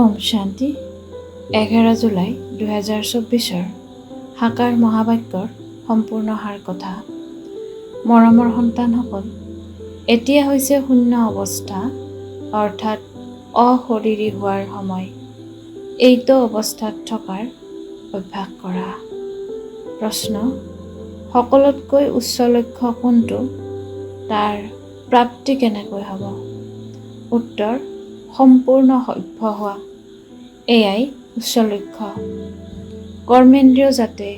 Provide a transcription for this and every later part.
ওম শান্তি। 11 জুলাই 2024 সাকাৰ মহাবাক্যৰ সম্পূৰ্ণ সাৰ কথা। মৰমৰ সন্তানসকল, এতিয়া হৈছে শূন্য অৱস্থা, অৰ্থাৎ অশৰীৰী হোৱাৰ সময়। এইটো অৱস্থাত থকাৰ অভ্যাস কৰা। প্ৰশ্ন: সকলোতকৈ উচ্চ লক্ষ্য কোনটো? তাৰ প্ৰাপ্তি কেনেকৈ হ'ব? উত্তৰ: সম্পূৰ্ণ সভ্য হোৱা। এয়াই উচ্চ লক্ষ্য। কৰ্মেন্দ্ৰিয় যাতে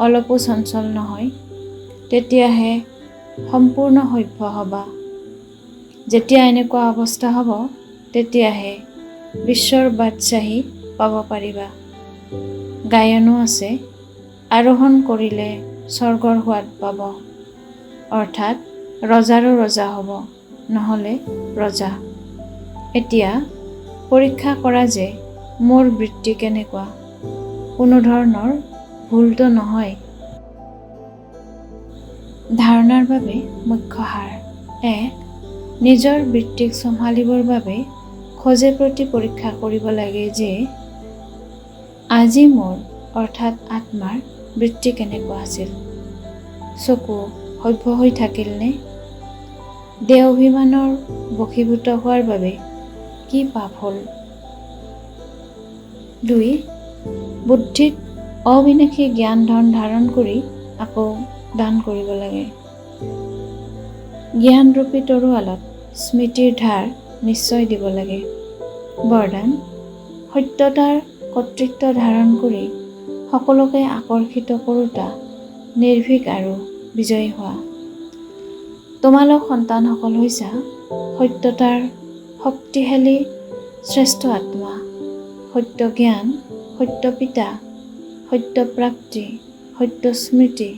অলপো চঞ্চল নহয়, তেতিয়াহে সম্পূৰ্ণ সভ্য হ'বা। যেতিয়া এনেকুৱা অৱস্থা হ'ব, তেতিয়াহে বিশ্বৰ বাদশ্বাহী পাব পাৰিবা। গায়নো আছে, আৰোহণ কৰিলে স্বৰ্গৰ সোৱাদ পাব, অৰ্থাৎ ৰজাৰো ৰজা হ'ব, নহ'লে প্ৰজা। এতিয়া পৰীক্ষা কৰা যে মোৰ বৃত্তি কেনেকুৱা। কোনো ধৰণৰ ভুলটো নহয়। ধাৰণাৰ বাবে মুখ্য সাৰ: 1. নিজৰ বৃত্তিক চম্ভালিবৰ বাবে খোজে প্ৰতি পৰীক্ষা কৰিব লাগে যে আজি মোৰ অৰ্থাৎ আত্মাৰ বৃত্তি কেনেকুৱা আছিল। চকু সভ্য হৈ থাকিলনে? দেহ অভিমানৰ বশীভূত হোৱাৰ বাবে কি পাপ হ'ল? 2. বুদ্ধিত অবিনাশী জ্ঞান ধন ধাৰণ কৰি আকৌ দান কৰিব লাগে। জ্ঞানৰূপী তৰোৱালত স্মৃতিৰ ধাৰ নিশ্চয় দিব লাগে। বৰদান: সত্যতাৰ কৰ্তৃত্ব ধাৰণ কৰি সকলোকে আকৰ্ষিত কৰোঁতা নিৰ্ভীক আৰু বিজয়ী হোৱা। তোমালোক সন্তানসকল হৈছা সত্যতাৰ শক্তিশালী শ্ৰেষ্ঠ আত্মা। সত্য জ্ঞান, সত্য পিতা, সত্য প্ৰাপ্তি, সত্য স্মৃতি,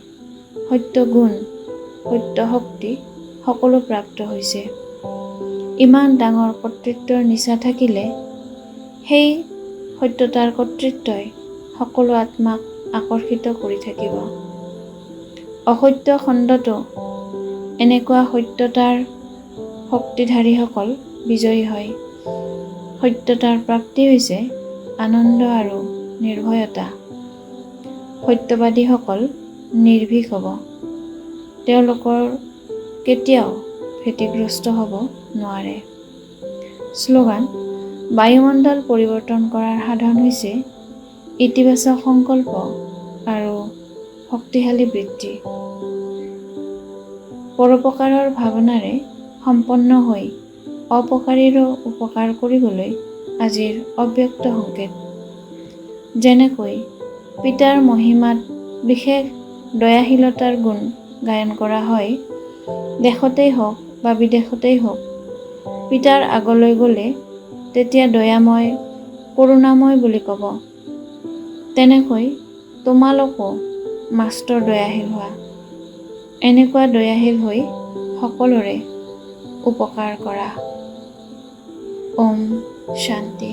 সত্য গুণ, সত্য শক্তি সকলো প্ৰাপ্ত হৈছে। ইমান ডাঙৰ কৰ্তৃত্বৰ নিচা থাকিলে সেই সত্যতাৰ কৰ্তৃত্বই সকলো আত্মাক আকৰ্ষিত কৰি থাকিব। অসত্য খণ্ডতো এনেকুৱা সত্যতাৰ শক্তিধাৰীসকল বিজয়ী হয়। সত্যতাৰ প্ৰাপ্তি হৈছে আনন্দ আৰু নিৰ্ভয়তা। সত্যবাদীসকল নিৰ্ভীক হ'ব। তেওঁলোকৰ কেতিয়াও ভীতিগ্ৰস্ত হ'ব নোৱাৰে। শ্লোগান: বায়ুমণ্ডল পৰিৱৰ্তন কৰাৰ সাধন হৈছে ইতিবাচক সংকল্প আৰু শক্তিশালী বৃত্তি। পৰোপকাৰৰ ভাৱনাৰে সম্পন্ন হৈ অপকাৰীৰো উপকাৰ কৰিবলৈ আজিৰ অব্যক্ত সংকেত। যেনেকৈ পিতাৰ মহিমাত বিশেষ দয়াশীলতাৰ গুণ গায়ন কৰা হয়, দেশতেই হওক বা বিদেশতেই হওক, পিতাৰ আগলৈ গ'লে তেতিয়া দয়াময়, কৰুণাময় বুলি ক'ব। তেনেকৈ তোমালোকো মাষ্টৰ দয়াশীল হোৱা। এনেকুৱা দয়াশীল হৈ সকলোৰে উপকাৰ কৰা। ওম শান্তি।